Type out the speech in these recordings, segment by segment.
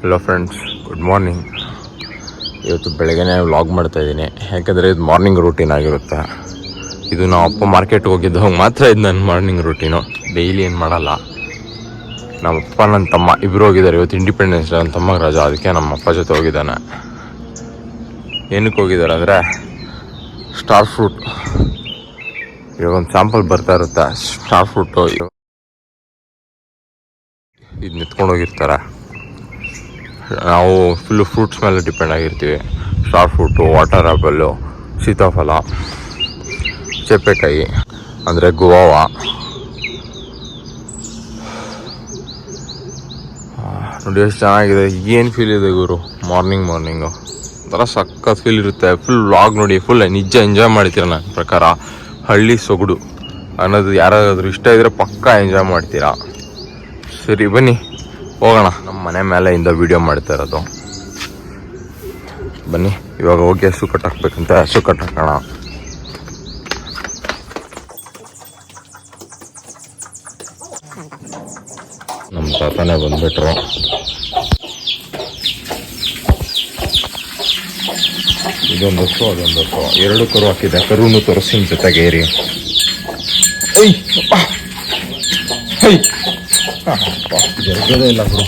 Hello friends, good morning. ಇವತ್ತು ಬೆಳಗ್ಗೆನೇ vlog ಮಾಡ್ತಾಯಿದ್ದೀನಿ. ಯಾಕಂದರೆ ಇದು ಮಾರ್ನಿಂಗ್ ರೂಟೀನ್ ಆಗಿರುತ್ತೆ. ಇದು ನಾವು ಅಪ್ಪ ಮಾರ್ಕೆಟ್ಗೆ ಹೋಗಿದ್ದು ಮಾತ್ರ ಇದು ನನ್ನ ಮಾರ್ನಿಂಗ್ ರೂಟೀನು. ಡೈಲಿ ಏನು ಮಾಡಲ್ಲ. ನಮ್ಮಪ್ಪ ನನ್ನ ತಮ್ಮ ಇಬ್ಬರು ಹೋಗಿದ್ದಾರೆ. ಇವತ್ತು ಇಂಡಿಪೆಂಡೆನ್ಸ್ ಡೇ, ನನ್ನ ತಮ್ಮಗೆ ರಜಾ, ಅದಕ್ಕೆ ನಮ್ಮ ಅಪ್ಪ ಜೊತೆ ಹೋಗಿದ್ದಾನೆ. ಏನಕ್ಕೆ ಹೋಗಿದ್ದಾರೆ ಅಂದರೆ ಸ್ಟಾರ್ ಫ್ರೂಟ್, ಇವಾಗ ಒಂದು ಸ್ಯಾಂಪಲ್ ಬರ್ತಾ ಇರುತ್ತೆ. ಸ್ಟಾರ್ ಫ್ರೂಟು ಇದು ನಿಂತ್ಕೊಂಡು ಹೋಗಿರ್ತಾರೆ. ನಾವು ಫುಲ್ಲು ಫ್ರೂಟ್ಸ್ ಮೇಲೆ ಡಿಪೆಂಡ್ ಆಗಿರ್ತೀವಿ. ಸ್ಟಾರ್ ಫ್ರೂಟು, ವಾಟರ್ ಆ್ಯಪಲ್ಲು, ಸೀತಾಫಲ, ಚೇಪೆಕಾಯಿ ಅಂದರೆ ಗುವಾವ, ನೋಡಿ ಎಷ್ಟು ಚೆನ್ನಾಗಿದೆ. ಏನು ಫೀಲ್ ಇದೆ ಗುರು ಮಾರ್ನಿಂಗು ಒಂಥರ ಸಖತ್ ಫೀಲ್ ಇರುತ್ತೆ. ಫುಲ್ ವ್ಲಾಗ್ ನೋಡಿ, ಫುಲ್ ನಿಜ ಎಂಜಾಯ್ ಮಾಡ್ತೀರ. ನನ್ನ ಪ್ರಕಾರ ಹಳ್ಳಿ ಸೊಗಡು ಅನ್ನೋದು ಯಾರಾದರೂ ಇಷ್ಟ ಇದ್ದರೆ ಪಕ್ಕಾ ಎಂಜಾಯ್ ಮಾಡ್ತೀರಾ. ಸರಿ ಬನ್ನಿ ಹೋಗೋಣ. ನಮ್ಮ ಮನೆ ಮೇಲೆಯಿಂದ ವೀಡಿಯೋ ಮಾಡ್ತಾ ಇರೋದು. ಬನ್ನಿ ಇವಾಗ ಹೋಗಿ ಹಸು ಕಟ್ಟಾಕ್ಬೇಕಂತ ಹಸು ಕಟ್ಟಾಕೋಣ. ನಮ್ಮ ತಾತನೇ ಬಂದ್ಬಿಟ್ರು. ಇದೊಂದು ಹಸು, ಅದೊಂದು ಹಸು, ಎರಡು ಕರು ಹಾಕಿದೆ. ಕರುನು ತೋರಿಸ್ತೀನಿ ಜೊತೆಗೆ ಏರಿ. ಜರುಗದೇ ಇಲ್ಲ ಗುರು.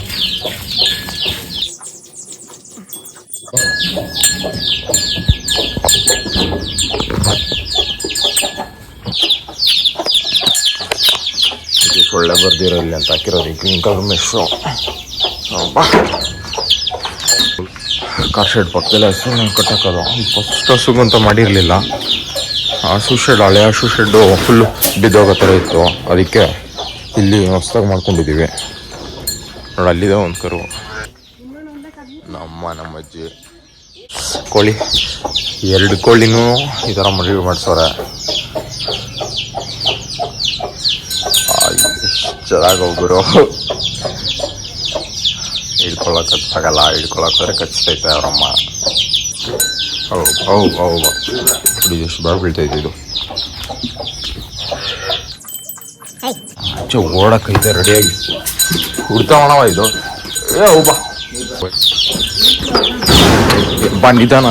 ಇದು ಸೊಳ್ಳೆ ಬರ್ದಿರೋ ಇಲ್ಲಿ ಅಂತ ಹಾಕಿರೋದು green colour mesh. Car shed ಪಕ್ಕದಲ್ಲೇ ಹಸು ಕಟ್ಟಾಕೋದು. ಫಸ್ಟ್ ಹಸುಗಂತ ಮಾಡಿರಲಿಲ್ಲ. ಹಸು ಶೆಡ್, ಹಳೆ ಹಸು ಶೆಡ್ಡು ಫುಲ್ಲು ಬಿದ್ದೋಗೋ ಥರ ಇತ್ತು. ಅದಕ್ಕೆ ಇಲ್ಲಿ ಹೊಸ್ದಾಗಿ ಮಾಡ್ಕೊಂಡಿದ್ದೀವಿ. ನೋಡಿ ಅಲ್ಲಿದೆ ಒಂದು ಕರು. ನಮ್ಮ ಅಜ್ಜಿ ಕೋಳಿ, 2 ಕೋಳಿನೂ ಈ ಥರ ಮದುವೆ ಮಾಡಿಸೋರೆ. ಎಷ್ಟು ಚೆನ್ನಾಗಿ ಒಬ್ಬರು ಹಿಡ್ಕೊಳಕ್ಕಾಗಲ್ಲ, ಹಿಡ್ಕೊಳಕ್ಕೋದ್ರೆ ಕಚ್ತೈತೆ ಅವರಮ್ಮ. ಹೌದು ಎಷ್ಟು ಬಾಳ ಬೀಳ್ತೈತೆ ಇದು. ಓಡಕ್ಕೈತೆ ರೆಡಿಯಾಗಿ ಹುಡ್ತಾವಣವ ಇದು. ಬಾ ನಿಧಾನ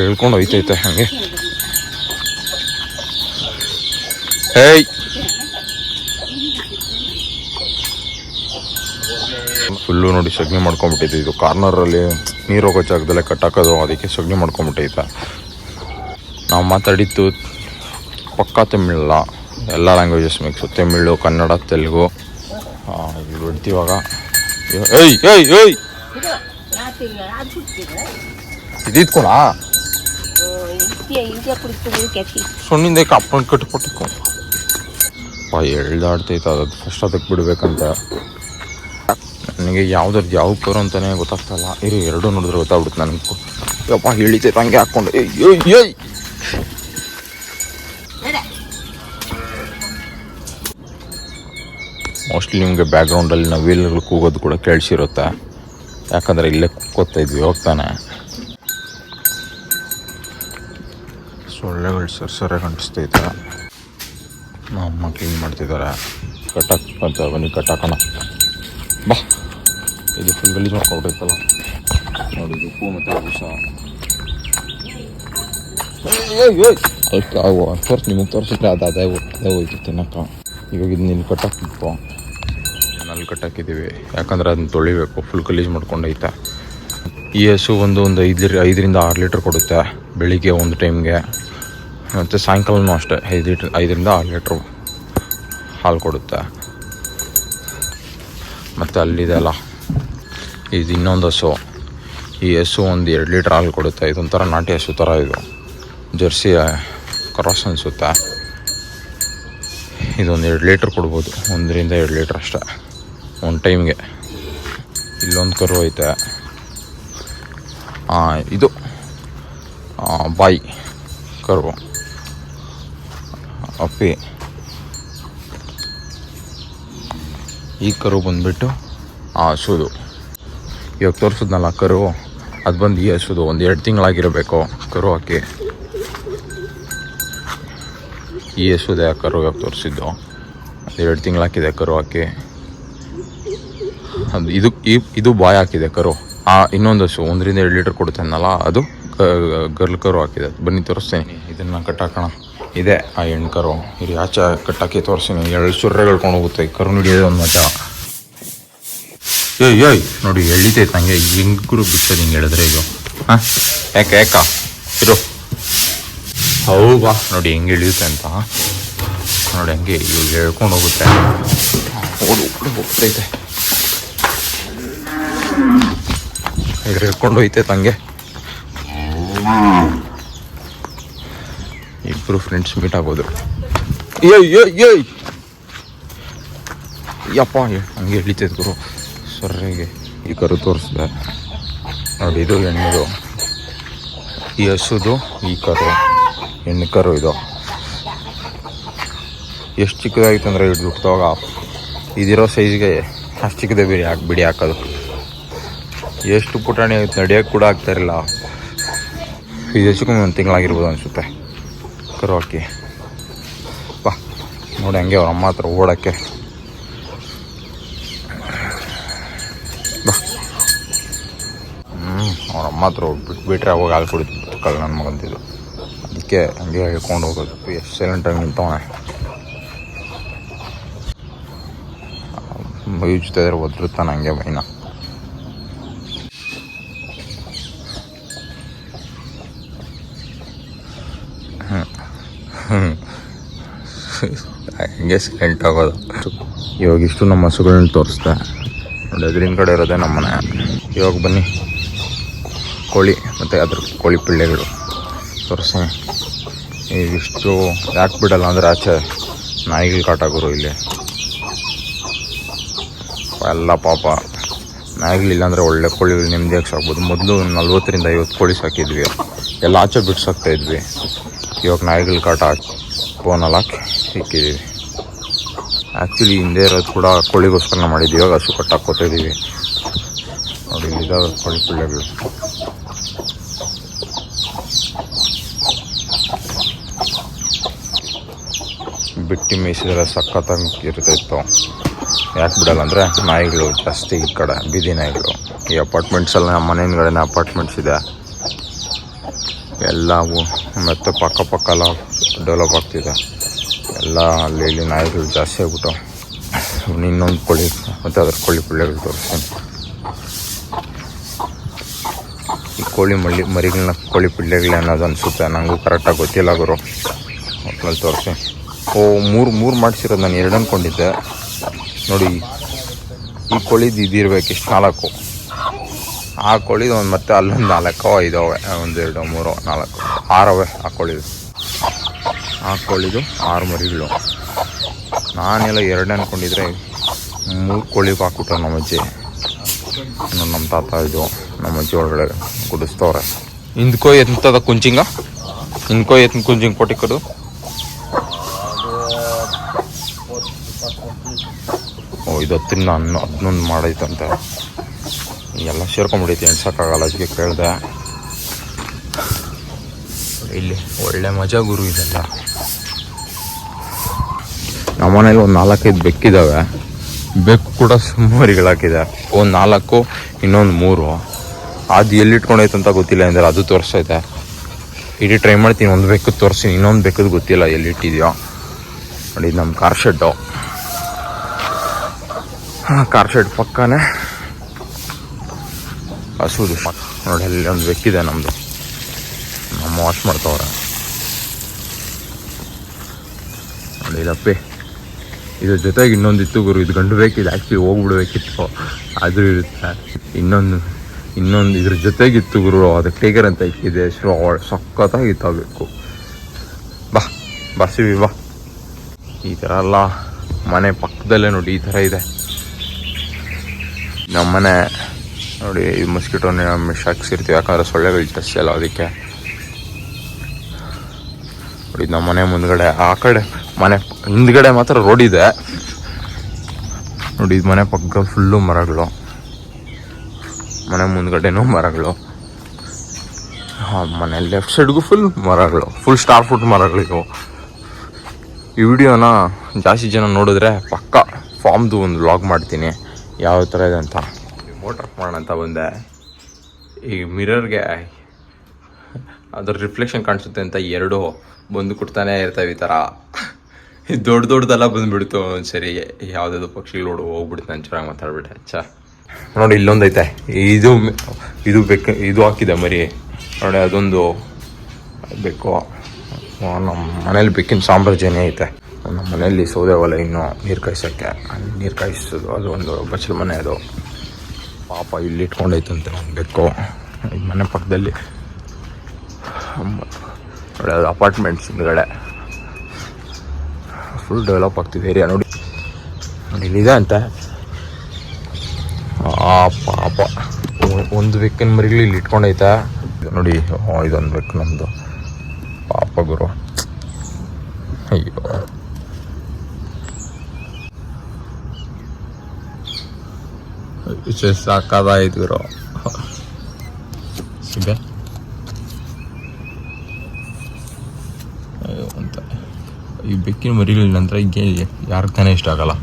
ಹೇಳ್ಕೊಂಡು ಹೋಯ್ತೈತೆ ಹಂಗೆ. ಫುಲ್ಲು ನೋಡಿ ಸಗಣಿ ಮಾಡ್ಕೊಂಡ್ಬಿಟ್ಟೈತೆ. ಇದು ಕಾರ್ನರಲ್ಲಿ ನೀರು ಹೋಗೋ ಜಾಗದಲ್ಲೇ ಕಟ್ಟಾಕೋದು, ಅದಕ್ಕೆ ಸಗಣಿ ಮಾಡ್ಕೊಂಡ್ಬಿಟ್ಟೈತೆ. ನಾವು ಮಾತಾಡಿದ್ದು ಪಕ್ಕಾ ತಮಿಳಲ್ಲ, ಎಲ್ಲ ಲ್ಯಾಂಗ್ವೇಜಸ್ ಮಿಕ್ಸು. ತಮಿಳು, ಕನ್ನಡ, ತೆಲುಗು. ಇದು ಬಿಡ್ತೀವಾಗ ಇದಿತ್ಕೊಣ ಸೊಣ್ಣಿಂದ ಕಪ್ಕೊಂಡು ಕಟ್ಟಿಕೊಟ್ಟಿಕೊ. ಎಳ್ದಾಡ್ತೈತೆ. ಅದು ಫಸ್ಟ್ ಅದಕ್ಕೆ ಬಿಡ್ಬೇಕಂತ. ನನಗೆ ಯಾವ್ದ್ರದ್ದು ಯಾವ ಕರು ಅಂತಲೇ ಗೊತ್ತಾಗ್ತಾಯಿಲ್ಲ. ಎರಡು ನೋಡಿದ್ರೆ ಗೊತ್ತಾಗ್ಬಿಡುತ್ತೆ ನನಗೂ. ಯಪ್ಪ ಇಳಿತೈತೆ ಹಂಗೆ ಹಾಕ್ಕೊಂಡು. ಮೋಸ್ಟ್ಲಿ ನಿಮಗೆ ಬ್ಯಾಕ್ಗ್ರೌಂಡಲ್ಲಿ ನಾವು ವೀಲ್ಗಳು ಕೂಗೋದು ಕೂಡ ಕೇಳಿಸಿರುತ್ತೆ. ಯಾಕಂದರೆ ಇಲ್ಲೇ ಕೂಗ್ತಾ ಇದ್ವಿ ಹೋಗ್ತಾನೆ. ಸೊಳ್ಳೆಗಳು ಸರಿಯಾಗಿ ಅಂಟಿಸ್ತೈತೆ. ನಮ್ಮ ಕ್ಲೀನ್ ಮಾಡ್ತಿದ್ದಾರೆ. ಕಟ್ಟಾಕಂತ ಬನ್ನಿ ಕಟ್ಟಾಕೋಣ ಬಾ. ಇದು ಫುಲ್ ಗಲೀಜು ಮಾಡ್ಕೊಬಿಟ್ಟೈತಲ್ಲ ನೋಡಿ. ಉಪ್ಪು ಮತ್ತು ವಿಷ ಅಷ್ಟು ಆಗುವ ನಿಮಗೆ ತೋರಿಸಿದ್ರೆ ಅದೇ ಹೋಯ್ತು ತಿನ್ನಕ್ಕ. ಇವಾಗ ಇದನ್ನ ಇಲ್ಲಿ ಕಟ್ಟಾಕಿತ್ತು, ನಲ್ಲಿ ಕಟ್ಟಾಕಿದ್ದೀವಿ. ಯಾಕಂದರೆ ಅದನ್ನ ತೊಳಿಬೇಕು, ಫುಲ್ ಗಲೀಜು ಮಾಡ್ಕೊಂಡೈತೆ. ಈ ಹಸು ಒಂದು 5ರಿಂದ 6 ಲೀಟ್ರ್ ಕೊಡುತ್ತೆ ಬೆಳಿಗ್ಗೆ ಒಂದು ಟೈಮ್ಗೆ. ಮತ್ತು ಸಾಯಂಕಾಲನೂ ಅಷ್ಟೇ 5ರಿಂದ 6 ಲೀಟ್ರು ಹಾಲು ಕೊಡುತ್ತೆ. ಮತ್ತು ಅಲ್ಲಿದೆ ಅಲ್ಲ, ಇದು ಇನ್ನೊಂದು ಹಸು. ಈ ಹಸು ಒಂದು 2 ಲೀಟ್ರ್ ಹಾಲು ಕೊಡುತ್ತೆ. ಇದೊಂಥರ ನಾಟಿ ಹಸು ಥರ. ಇದು ಜರ್ಸಿ ಕ್ರಾಸ್ ಅನಿಸುತ್ತೆ. ಇದೊಂದು 2 ಲೀಟ್ರ್ ಕೊಡ್ಬೋದು, 1ರಿಂದ 2 ಲೀಟ್ರ್ ಅಷ್ಟೇ ಒಂದು ಟೈಮ್ಗೆ. ಇಲ್ಲೊಂದು ಕರು ಐತೆ. ಇದು ಬಾಯಿ ಕರು ಅಪ್ಪಿ. ಈ ಕರು ಬಂದುಬಿಟ್ಟು ಆ ಹಸುದು. ಇವಾಗ ತೋರಿಸಿದ್ನಲ್ಲ ಕರು, ಅದು ಬಂದು ಈ ಹಸುದು. ಒಂದು 2 ತಿಂಗಳಾಗಿರಬೇಕು ಕರು ಹಾಕಿ. ಈ ಹಸುದೆ ಕರು ಇವಾಗ ತೋರಿಸಿದ್ದು. 2 ತಿಂಗಳು ಹಾಕಿದೆ ಕರು ಹಾಕಿ. ಅದು ಇದು ಬಾಯ್ ಹಾಕಿದೆ ಕರು. ಇನ್ನೊಂದು ಹಸು 1-2 ಲೀಟರ್ ಕೊಡ್ತೇನಲ್ಲ ಅದು ಗರ್ಲ್ ಕರು ಹಾಕಿದೆ. ಬನ್ನಿ ತೋರಿಸ್ತೇನೆ. ಇದನ್ನು ಕಟ್ಟಾಕೋಣ. ಇದೆ ಆ ಹೆಣ್ಣು ಕರು. ಇಲ್ಲಿ ಆಚೆ ಕಟ್ಟಾಕಿ ತೋರಿಸ್ತೀನಿ. 2 ಸುರ್ರೆ ಹೇಳ್ಕೊಂಡು ಹೋಗುತ್ತೆ. ಕರು ಹಿಡಿಯೋದು ಒಂದು ಮಜಾ. ಏಯ್ ನೋಡಿ ಎಳಿತೈತೆ ನನಗೆ. ಹೆಂಗ್ರು ಬಿಡ್ಸೋದು ಹಿಂಗೆ ಹೇಳಿದ್ರೆ ಇದು. ಹಾಂ ಯಾಕೆ ಇರು. ಹೌದಾ ನೋಡಿ ಹೆಂಗೆ ಇಳಿಯುತ್ತೆ ಅಂತ ನೋಡಿ. ಹಂಗೆ ಇವಾಗ ಹೇಳ್ಕೊಂಡು ಹೋಗುತ್ತೆ. ಹೋಗ್ತೈತೆ ಹೇಳ್ಕೊಂಡು ಹೋಯ್ತೈತೆ ಹಂಗೆ. ಇಬ್ಬರು ಫ್ರೆಂಡ್ಸ್ ಮೀಟ್ ಆಗೋದು. ಏಯ್ ಯಪ್ಪ ಹಂಗೆ ಎಳಿತೈತೆ ಗುರು ಸೊರ್ರೆಗೆ. ಈ ಕರು ತೋರಿಸ್ದೆ ನೋಡಿ. ಇದು ಹೆಣ್ಣದು. ಈ ಹಸುದು ಈ ಕರು ಹೆಣ್ಣು ಕರು. ಇದು ಎಷ್ಟು ಚಿಕ್ಕದಾಗಿತ್ತು ಅಂದರೆ ಹಿಡ್ದುಬಿಡ್ತಾವಾಗ ಇದಿರೋ ಸೈಜ್ಗೆ ಅಷ್ಟು ಚಿಕ್ಕದೇ ಬಿಡಿ ಹಾಕೋದು. ಎಷ್ಟು ಪುಟಾಣಿ ಆಗುತ್ತೆ, ನಡೆಯೋಕ್ಕೆ ಕೂಡ ಆಗ್ತಾಯಿರಲಿಲ್ಲ. ಇದು ಹೆಚ್ಚಿಕೊಂಡು 1 ತಿಂಗಳಾಗಿರ್ಬೋದು ಅನಿಸುತ್ತೆ ಕರು ಹಾಕಿ. ಬಾ ನೋಡಿ ಹಂಗೆ ಅವ್ರ ಅಮ್ಮ ಹತ್ರ ಓಡೋಕ್ಕೆ. ಬಾ ಅವ್ರ ಅಮ್ಮ ಹತ್ರ ಬಿಟ್ಬಿಟ್ರೆ ಅವಾಗ ಹಾಲು ಕುಡಿದು ಕಲ್ ನನ್ನ ಮಗಂತಿದ್ದು. ಅದಕ್ಕೆ ಹಂಗೆ ಹೇಳ್ಕೊಂಡು ಹೋಗೋದು. ಎಷ್ಟು ಸೈಲೆಂಟಾಗಿ ನಿಂತವನೆ. ಮೈ ಜೊತೆ ಇದ್ರೆ ಒದ್ರುತ್ತಾನೆ ಹಂಗೆ ಮೈನ. ಹಂಗೆ ಸೈಲೆಂಟ್ ಆಗೋದು. ಇವಾಗ ಇಷ್ಟು ನಮ್ಮ ಹಸುಗಳನ್ನ ತೋರಿಸ್ದೆ ನೋಡಿ. ಅದ್ರಿನ ಕಡೆ ಇರೋದೇ ನಮ್ಮ ಮನೆ. ಇವಾಗ ಬನ್ನಿ ಕೋಳಿ ಮತ್ತು ಅದ್ರ ಕೋಳಿ ಪಿಳ್ಳೆಗಳು ತೋರಿಸ್ತೀನಿ. ಇವಿಷ್ಟು ಯಾಕೆ ಬಿಡಲ್ಲ ಅಂದರೆ ಆಚೆ ನಾಯಿಗಳು ಕಾಟಾಗೋರು ಇಲ್ಲಿ ಎಲ್ಲ. ಪಾಪ ನಾಯಿಗಳಿಲ್ಲ ಅಂದರೆ ಒಳ್ಳೆ ಕೋಳಿಗಳು ನೆಮ್ಮದಿಯಾಗಿ ಸಾಕ್ಬೋದು. ಮೊದಲು 40-50 ಕೋಳಿ ಸಾಕಿದ್ವಿ. ಎಲ್ಲ ಆಚೆ ಬಿಟ್ಟು ಸಾಕ್ತಾಯಿದ್ವಿ. ಇವಾಗ ನಾಯಿಗಳು ಕಾಟ ಫೋನಲ್ಲಿ ಹಾಕಿ ಇಕ್ಕಿದ್ದೀವಿ. ಆ್ಯಕ್ಚುಲಿ ಹಿಂದೆ ಇರೋದು ಕೂಡ ಕೋಳಿಗೋಸ್ಕರ ಮಾಡಿದ್ವಿ. ಇವಾಗ ಹಸು ಕಟ್ಟಾಕೋತಾಯಿದ್ದೀವಿ ನೋಡಿ. ಇದಾವೆ ಕೋಳಿ ಪಿಳ್ಳೆಗಳು. ಬಿಟ್ಟು ಮೇಯಿಸಿದ್ರೆ ಸಖತ್ತಾಗಿ ಇರ್ತಾಯಿತ್ತು. ಯಾಕೆ ಬಿಡಲ್ಲ ಅಂದರೆ ನಾಯಿಗಳು ಜಾಸ್ತಿ ಈ ಕಡೆ ಬೀದಿ ನಾಯಿಗಳು. ಈ ಅಪಾರ್ಟ್ಮೆಂಟ್ಸಲ್ಲಿ ನಮ್ಮ ಮನೆ ಹಿಂದ್ಗಡೆನೇ ಅಪಾರ್ಟ್ಮೆಂಟ್ಸ್ ಇದೆ ಎಲ್ಲವೂ. ಮತ್ತು ಪಕ್ಕ ಎಲ್ಲ ಡೆವಲಪ್ ಆಗ್ತಿದೆ ಎಲ್ಲ. ಅಲ್ಲಿ ಇಲ್ಲಿ ನಾಯಿಗಳು ಜಾಸ್ತಿ ಆಗ್ಬಿಟ್ಟು. ಇನ್ನೊಂದು ಕೋಳಿ ಮತ್ತು ಅದ್ರ ಕೋಳಿ ಪಿಳ್ಳೆಗಳು ತೋರಿಸ್ತೀನಿ. ಈ ಕೋಳಿ ಮರಿಗಳನ್ನ ಕೋಳಿ ಪಿಳ್ಳೆಗಳೇ ಅನ್ನೋದು ಅನಿಸುತ್ತೆ. ನನಗೂ ಕರೆಕ್ಟಾಗಿ ಗೊತ್ತಿಲ್ಲ ಗುರು. ಒಟ್ನಲ್ಲಿ ತೋರಿಸಿ. ಮೂರು ಮಾಡಿಸಿರೋದು. ನಾನು 2 ಅಂದ್ಕೊಂಡಿದ್ದೆ ನೋಡಿ. ಈ ಕೋಳಿದು ಇದಿರ್ಬೇಕು ಇಷ್ಟು 4. ಆ ಕೋಳಿದು ಒಂದು ಮತ್ತೆ ಅಲ್ಲೊಂದು 4 ಇದಾವೆ. 1 2 3 4 6 ಆ ಕೋಳಿದು. ಆ ಕೋಳಿದು 6 ಮರಿಗಳು. ನಾನೆಲ್ಲ 2 ಅಂದ್ಕೊಂಡಿದ್ರೆ 3 ಕೋಳಿಗೆ ಹಾಕ್ಬಿಟ್ಟು ನಮ್ಮ ಅಜ್ಜಿ. ನಮ್ಮ ತಾತ ಇದು ನಮ್ಮ ಅಜ್ಜಿ ಒಳಗಡೆ ಕುಡಿಸ್ತವ್ರೆ. ಹಿಂದ್ಕೋ ಎಂತದ ಕುಂಚಿಂಗ. ಹಿಂದ್ಕೋ ಎತ್ತಿನ ಕುಂಚಿಂಗ್ ಕೊಟ್ಟಿ ಕಡು. ಇದು 10-11 ಮಾಡೈತಂತೆ. ಎಲ್ಲ ಸೇರ್ಕೊಂಡ್ಬಿಡೈತಿ. ಎಣ್ಸೋಕ್ಕಾಗಲ್ಲ. ಅದಕ್ಕೆ ಕೇಳಿದೆ. ಇಲ್ಲಿ ಒಳ್ಳೆ ಮಜಾ ಗುರು ಇದೆಲ್ಲ. ನಮ್ಮ ಮನೇಲಿ ಒಂದು 4-5 ಬೆಕ್ಕಿದ್ದಾವೆ. ಬೆಕ್ಕು ಕೂಡ ಮರಿಗಳಾಕಿದೆ. ಒಂದು 4 ಇನ್ನೊಂದು 3. ಅದು ಎಲ್ಲಿಟ್ಕೊಂಡೈತಂತ ಗೊತ್ತಿಲ್ಲ ಅಂದರೆ ಅದು ತೋರಿಸ್ತೈತೆ. ಇಡೀ ಟ್ರೈ ಮಾಡ್ತೀನಿ. ಒಂದು ಬೆಕ್ಕದು ತೋರಿಸ್ತೀನಿ. ಇನ್ನೊಂದು ಬೆಕ್ಕದು ಗೊತ್ತಿಲ್ಲ ಎಲ್ಲಿಟ್ಟಿದೆಯೋ ನೋಡಿ. ಇದು ನಮ್ಮ ಕಾರ್ ಶೆಡ್ಡು. ಕಾರ್ ಶೆಡ್ ಪಕ್ಕನೇ ಹಸುದು ನೋಡಿ. ಅಲ್ಲಿ ಒಂದು ಬೆಕ್ಕಿದೆ ನಮ್ಮದು. ನಮ್ಮ ವಾಶ್ ಮಾಡ್ತವ್ರೆ ನೋಡಿ. ಇದಪ್ಪಿ ಇದ್ರ ಜೊತೆಗೆ ಇನ್ನೊಂದಿತ್ತು ಗುರು. ಇದು ಗಂಡು ಬೇಕಿದೆ. ಆ್ಯಕ್ಚುಲಿ ಹೋಗ್ಬಿಡ್ಬೇಕಿತ್ತು. ಆದರೂ ಇರುತ್ತೆ. ಇನ್ನೊಂದು ಇದ್ರ ಜೊತೆಗಿತ್ತು ಗುರು. ಅದು ಟೇಗರ್ ಅಂತ ಇಕ್ಕಿದೆ. ಸಖತ್ತಾಗಿತ್ತು ಆ ಬೇಕು. ಬಾ ಸಿವಿ ಬಾ. ಈ ಥರ ಎಲ್ಲ ಮನೆ ಪಕ್ಕದಲ್ಲೇ ನೋಡಿ ಈ ಥರ ಇದೆ ನಮ್ಮ ಮನೆ ನೋಡಿ. ಈ ಮಸ್ಕಿಟೋನ ಹಾಕ್ಸಿರ್ತೀವಿ ಯಾಕಂದರೆ ಸೊಳ್ಳೆಗಳು ಜಾಸ್ತಿ ಅಲ್ಲ ಅದಕ್ಕೆ. ನೋಡಿ ನಮ್ಮ ಮನೆ ಮುಂದ್ಗಡೆ. ಆ ಕಡೆ ಮನೆ ಹಿಂದ್ಗಡೆ ಮಾತ್ರ ರೋಡ್ ಇದೆ ನೋಡಿ. ಇದು ಮನೆ ಪಕ್ಕ ಫುಲ್ಲು ಮರಗಳು. ಮನೆ ಮುಂದ್ಗಡೆನೂ ಮರಗಳು. ಮನೆ ಲೆಫ್ಟ್ ಸೈಡ್ಗೂ ಫುಲ್ ಮರಗಳು. ಫುಲ್ ಸ್ಟಾರ್ ಫ್ರೂಟ್ ಮರಗಳಿವು. ಈ ವಿಡಿಯೋನ ಜಾಸ್ತಿ ಜನ ನೋಡಿದ್ರೆ ಪಕ್ಕ ಫಾರ್ಮ್ದು ಒಂದು ವ್ಲಾಗ್ ಮಾಡ್ತೀನಿ. ಯಾವ ಥರ ಇದೆ ಅಂತ. ಮೋಟ್ರ್ ಮಾಡೋಣ ಅಂತ ಬಂದೆ. ಈ ಮಿರರ್ಗೆ ಅದ್ರ ರಿಫ್ಲೆಕ್ಷನ್ ಕಾಣಿಸುತ್ತೆ ಅಂತ ಎರಡು ಬಂದು ಕೊಡ್ತಾನೆ ಇರ್ತವೆ ಈ ಥರ. ದೊಡ್ಡದೆಲ್ಲ ಬಂದುಬಿಡ್ತು ಒಂದ್ಸರಿ. ಯಾವುದಾದ್ರು ಪಕ್ಷಿಗಳು ಹೋಗ್ಬಿಡ್ತು. ನಾನು ಚೆನ್ನಾಗಿ ಮಾತಾಡ್ಬಿಟ್ಟೆ. ನೋಡಿ ಇಲ್ಲೊಂದೈತೆ. ಇದು ಬೇಕು. ಇದು ಹಾಕಿದೆ ಮರಿ ನೋಡಿ. ಅದೊಂದು ಬೇಕು. ನಮ್ಮ ಮನೇಲಿ ಬೇಕಿನ ಸಾಮ್ರಾಜ್ಯನೇ ಐತೆ. ನಮ್ಮ ಮನೆಯಲ್ಲಿ ಸೌದೆ ಒಲೆ ಇನ್ನೂ ನೀರು ಕಾಯಿಸೋಕ್ಕೆ ನೀರು ಕಾಯಿಸೋದು. ಅದು ಒಂದು ಬಚ್ಚಲ ಮನೆ. ಅದು ಪಾಪ ಇಲ್ಲಿ ಇಟ್ಕೊಂಡೈತಂತೆ ಒಂದು ಬೇಕು. ಈ ಮನೆ ಪಕ್ಕದಲ್ಲಿ ನೋಡಿ ಅದು ಅಪಾರ್ಟ್ಮೆಂಟ್ಸ್ ಹಿಂದ್ಗಡೆ ಫುಲ್ ಡೆವಲಪ್ ಆಗ್ತಿದೆ ಏರಿಯಾ. ನೋಡಿ ಇಲ್ಲಿದೆ ಅಂತೆ. ಪಾಪ ಒಂದು ಬೆಕ್ಕಿನ ಮರಿಗಳು ಇಲ್ಲಿ ಇಟ್ಕೊಂಡೈತೆ ನೋಡಿ. ಇದೊಂದು ಬೆಕ್ಕು ನಮ್ಮದು. ಪಾಪ ಗುರು. ಅಯ್ಯೋ ಸಾಕಾದಾಯ್ತು ಗುರು. ಸಿಗ ಅಯ್ಯೋ ಅಂತ ಈ ಬೆಕ್ಕಿನ ಮರಿಗಳ ನಂತರ ಈಗ ಯಾರಿಗೆ ತಾನೇ ಇಷ್ಟ ಆಗಲ್ಲ.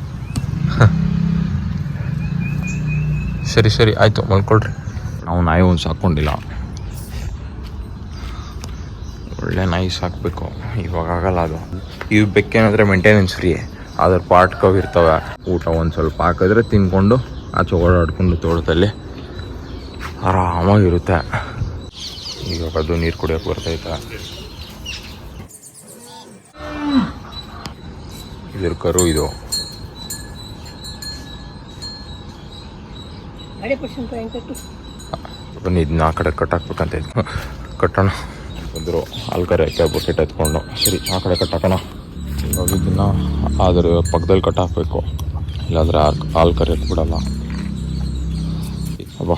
ಸರಿ ಆಯಿತು, ಮಲ್ಕೊಳ್ರಿ. ನಾವು ನಾಯಿ ಒಂದು ಸಾಕ್ಕೊಂಡಿಲ್ಲ. ಒಳ್ಳೆ ನಾಯಿ ಸಾಕಬೇಕು. ಇವಾಗ ಆಗಲ್ಲ ಅದು. ಇವು ಬೆಕ್ಕೇನಾದರೆ ಮೇಂಟೆನೆನ್ಸ್ ಫ್ರೀ. ಅದ್ರ ಪಾಟ್ಕವು ಇರ್ತವೆ. ಊಟ ಒಂದು ಸ್ವಲ್ಪ ಹಾಕಿದ್ರೆ ತಿನ್ಕೊಂಡು ಆಚೆ ಓಡಾಡ್ಕೊಂಡು ತೋಟದಲ್ಲಿ ಆರಾಮಾಗಿರುತ್ತೆ. ಇವಾಗ ಅದು ನೀರು ಕುಡಿಯೋಕೆ ಬರ್ತೈತೆ. ಇದ್ರ ಕರು ಇದು. ಬನ್ನಿ ಇದನ್ನ ಆ ಕಡೆ ಕಟ್ಟಾಕ್ಬೇಕಂತ ಇದ್ವಿ. ಕಟ್ಟೋಣ ಬಂದರು. ಹಾಲು ಕರೆಯೋಕ್ಕೆ ಬಕೆಟ್ ಎತ್ಕೊಂಡು. ಸರಿ ಆ ಕಡೆ ಕಟ್ಟಾಕೋಣ. ಇವಾಗ ಇದನ್ನ ಅದ್ರ ಪಕ್ಕದಲ್ಲಿ ಕಟ್ಟಾಕಬೇಕು. ಇಲ್ಲಾಂದರೆ ಹಾಲು ಕರೆಯೋಕ್ಕೆ ಬಿಡಲ್ಲ. ಅಬ್ಬಾ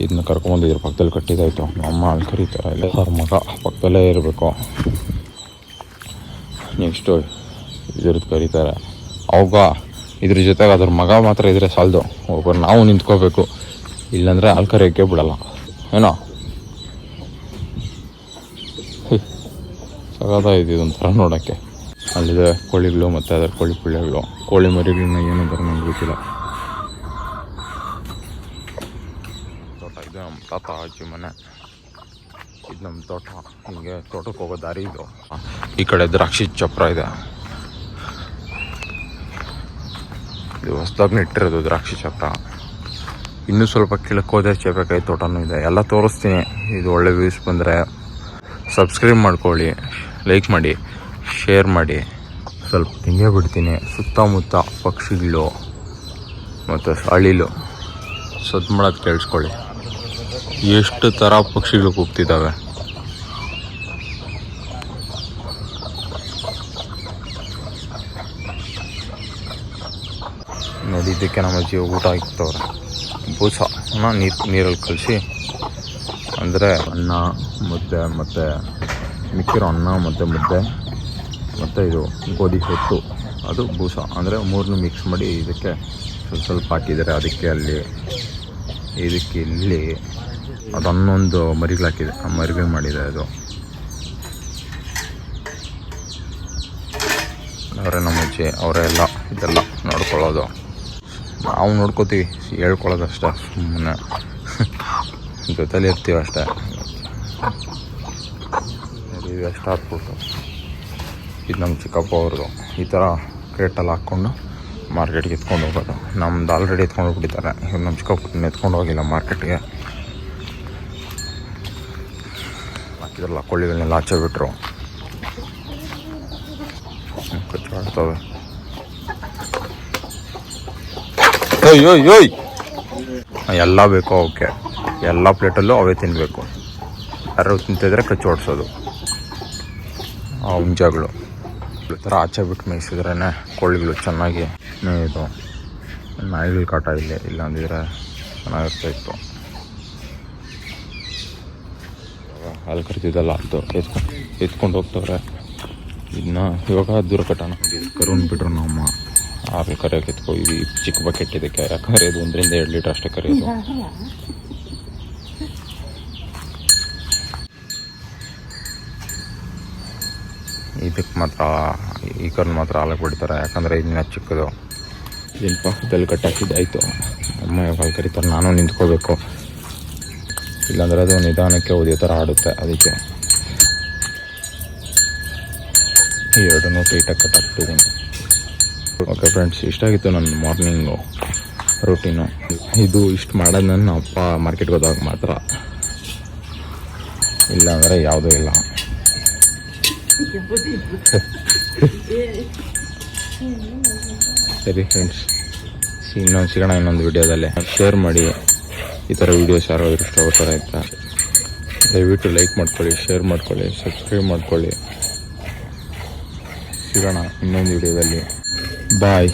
ಇದನ್ನ ಕರ್ಕೊಂಬಂದು ಇದ್ರ ಪಕ್ಕದಲ್ಲಿ ಕಟ್ಟಿದಾಯ್ತು. ನಮ್ಮ ಹಾಲು ಕರೀತಾರೆ. ಇಲ್ಲ ಅವ್ರ ಮಗ ಪಕ್ಕದಲ್ಲೇ ಇರಬೇಕು. ನೆಕ್ಸ್ಟು ಇದ್ರದ್ದು ಕರೀತಾರೆ. ಅವಾಗ ಇದ್ರ ಜೊತೆಗೆ ಅದ್ರ ಮಗ ಮಾತ್ರ ಇದ್ರೆ ಸಾಲದು. ಒಬ್ಬರು ನಾವು ನಿಂತ್ಕೋಬೇಕು. ಇಲ್ಲಾಂದರೆ ಹಾಲು ಕರೆಯೋಕ್ಕೆ ಬಿಡಲ್ಲ. ಏನೋ ಸಗದಾಗಿದೆ ಇದೊಂಥರ ನೋಡೋಕ್ಕೆ. ಅಲ್ಲಿದೆ ಕೋಳಿಗಳು ಮತ್ತು ಅದರ ಕೋಳಿ ಪಿಳ್ಳೆಗಳು. ಕೋಳಿ ಮರಿಗಳನ್ನ ಏನಾದರೂ ನಮ್ಗೆ ಗೊತ್ತಿಲ್ಲ. ತೋಟ ಇದು ನಮ್ಮ ತಾತ ಅಜ್ಜಿ ಮನೆ. ಇದು ನಮ್ಮ ತೋಟ. ಹಿಂಗೆ ತೋಟಕ್ಕೆ ಹೋಗೋ ದಾರಿ ಇದು. ಈ ಕಡೆ ದ್ರಾಕ್ಷಿ ಚಪ್ರ ಇದೆ. ಇದು ಹೊಸ್ದಾಗಿ ನೆಟ್ಟಿರೋದು ದ್ರಾಕ್ಷಿ ಚಪ್ರ. ಇನ್ನೂ ಸ್ವಲ್ಪ ಕೆಳಕ್ಕೆ ಹೋದರೆ ಚೇಪೆಕಾಯಿ ತೋಟನೂ ಇದೆ. ಎಲ್ಲ ತೋರಿಸ್ತೀನಿ. ಇದು ಒಳ್ಳೆ ವ್ಯೂಸ್ ಬಂದರೆ ಸಬ್ಸ್ಕ್ರೈಬ್ ಮಾಡ್ಕೊಳ್ಳಿ, ಲೈಕ್ ಮಾಡಿ, ಶೇರ್ ಮಾಡಿ. ಸ್ವಲ್ಪ ಹಿಂಗೆ ಬಿಡ್ತೀನಿ. ಸುತ್ತಮುತ್ತ ಪಕ್ಷಿಗಳು ಮತ್ತು ಅಳಿಲು ಸದ್ದು ಮಾಡೋದು ಕೇಳಿಸ್ಕೊಳ್ಳಿ. ಎಷ್ಟು ಥರ ಪಕ್ಷಿಗಳು ಕೂಗ್ತಿದ್ದಾವೆ. ನೋಡಿ ಇದಕ್ಕೆ ನಮ್ಮ ಅಜ್ಜಿ ಊಟ ಹಾಕ್ತವ್ರೆ. ಬೂಸನ ನೀರಲ್ಲಿ ಕಲಿಸಿ, ಅಂದರೆ ಅನ್ನ ಮುದ್ದೆ ಮತ್ತು ಮಿಕ್ಕಿರೋ ಅನ್ನ ಮತ್ತು ಮುದ್ದೆ ಮತ್ತು ಇದು ಗೋಧಿ ಹೊಟ್ಟು, ಅದು ಬೂಸ. ಅಂದರೆ ಮೂರನ್ನು ಮಿಕ್ಸ್ ಮಾಡಿ ಇದಕ್ಕೆ ಸ್ವಲ್ಪ ಸ್ವಲ್ಪ ಹಾಕಿದ್ದಾರೆ. ಅದಕ್ಕೆ ಅಲ್ಲಿ ಇದಕ್ಕೆ ಇಲ್ಲಿ ಅದು ಹನ್ನೊಂದು ಮರಿಗಳು ಹಾಕಿದೆ. ಆ ಮರಿಗಳು ಮಾಡಿದೆ ಅದು. ಅವರೇ ನಮ್ಮ ಅಜ್ಜಿ ಅವರೆಲ್ಲ ಇದೆಲ್ಲ ನೋಡ್ಕೊಳ್ಳೋದು. ನಾವು ನೋಡ್ಕೋತೀವಿ, ಹೇಳ್ಕೊಳ್ಳೋದು ಅಷ್ಟೇ. ಸುಮ್ಮನೆ ಜೊತೆಲಿ ಇರ್ತೀವಿ ಅಷ್ಟೇ. ಇದು ಎಷ್ಟು ಹಾಕ್ಬಿಟ್ಟು ಇದು ನಮ್ಮ ಚಿಕ್ಕಪ್ಪ ಅವ್ರದ್ದು. ಈ ಥರ ಕ್ರೇಟಲ್ಲಿ ಹಾಕ್ಕೊಂಡು ಮಾರ್ಕೆಟ್ಗೆ ಎತ್ಕೊಂಡು ಹೋಗೋದು. ನಮ್ದು ಆಲ್ರೆಡಿ ಎತ್ಕೊಂಡು ಹೋಗ್ಬಿಟ್ಟಿದ್ದಾರೆ. ಇವ್ರು ನಮ್ಮ ಚಿಕ್ಕಪ್ಪನ ಎತ್ಕೊಂಡು ಹೋಗಿಲ್ಲ ಮಾರ್ಕೆಟ್ಗೆ. ಹಾಕಿದ್ರಲ್ಲ ಕೊಳ್ಳಿಗಳನ್ನೆಲ್ಲ ಆಚೆ ಬಿಟ್ಟರು. ಕಚ್ಚಾಡ್ತವೆ. ಓಯ್ ಎಲ್ಲ ಬೇಕು ಅವಕ್ಕೆ. ಎಲ್ಲ ಪ್ಲೇಟಲ್ಲೂ ಅವೇ ತಿನ್ನಬೇಕು. ಯಾರು ತಿಂತಿದ್ರೆ ಕಚ್ಚು ಹೊಡ್ಸೋದು. ಆ ಹುಂಜಗಳು ಈ ಥರ ಆಚೆ ಬಿಟ್ಟು ಮೇಯಿಸಿದ್ರೇ ಕೋಳಿಗಳು ಚೆನ್ನಾಗಿ ಮೇಯ್ದು. ನಾಯಿಗಳ ಕಾಟ ಇಲ್ಲ ಅಂದಿದ್ರೆ ಚೆನ್ನಾಗಿರ್ತಾಯಿತ್ತು. ಹಾಲು ಕರಿತಿದ್ದಲ್ಲ ಅದು ಎತ್ಕೊಂಡು ಹೋಗ್ತವ್ರೆ. ಇದನ್ನ ಇವಾಗ ದೂರ ಕಟ್ಟೋಣ. ಕರುನ್ ಬಿಟ್ರು ನಮ್ಮ ಹಾಲು ಕರಿಯೋಕೆ ಇದು ಚಿಕ್ಕ ಬಕೆಟ್ ಇದಕ್ಕೆ. ಯಾಕಂದರೆ ಇದು 1 ರಿಂದ 2 ಲೀಟರ್ ಅಷ್ಟೇ ಕರಿಯೋದು. ಇದಕ್ಕೆ ಮಾತ್ರ ಈ ಕರು ಮಾತ್ರ ಹಾಲಕ್ಕೆ ಬಿಡ್ತಾರೆ. ಯಾಕಂದರೆ ಇದನ್ನ ಚಿಕ್ಕದು. ಏನು ಪಕ್ಕದಲ್ಲಿ ಕಟ್ಟಾಕಿದ್ದಾಯಿತು. ಅಮ್ಮ ಯಾವಾಗ ಕರೀತಾರೆ, ನಾನು ನಿಂತ್ಕೋಬೇಕು, ಇಲ್ಲಾಂದರೆ ಅದು ನಿಧಾನಕ್ಕೆ ಓದಿಯೋ ಥರ ಆಡುತ್ತೆ. ಅದಕ್ಕೆ ಈ ಎರಡನ್ನೂ ಟೈಟಾಗಿ ಕಟ್ಟಾಕ್ಬಿಟ್ಟಿದ್ದೀನಿ. ಓಕೆ ಫ್ರೆಂಡ್ಸ್, ಇಷ್ಟಾಗಿತ್ತು ನನ್ನ ಮಾರ್ನಿಂಗು ರೂಟೀನು. ಇದು ಇಷ್ಟು ಮಾಡೋದು ನನ್ನ ಅಪ್ಪ ಮಾರ್ಕೆಟ್ಗೆ ಹೋದಾಗ ಮಾತ್ರ, ಇಲ್ಲಾಂದರೆ ಯಾವುದೂ ಇಲ್ಲ. ಸರಿ ಫ್ರೆಂಡ್ಸ್, ಸಿಗೋಣ ಇನ್ನೊಂದು ವಿಡಿಯೋದಲ್ಲೇ. ಶೇರ್ ಮಾಡಿ, ಈ ಥರ ವೀಡಿಯೋಸ್ ಯಾರಾದರೂ ಇಷ್ಟ ಆಗೋ ಥರ ಇದ್ದರೆ ದಯವಿಟ್ಟು ಲೈಕ್ ಮಾಡ್ಕೊಳ್ಳಿ, ಶೇರ್ ಮಾಡ್ಕೊಳ್ಳಿ, ಸಬ್ಸ್ಕ್ರೈಬ್ ಮಾಡ್ಕೊಳ್ಳಿ. ಸಿಗೋಣ ಇನ್ನೊಂದು ವಿಡಿಯೋದಲ್ಲಿ. ಬಾಯ್.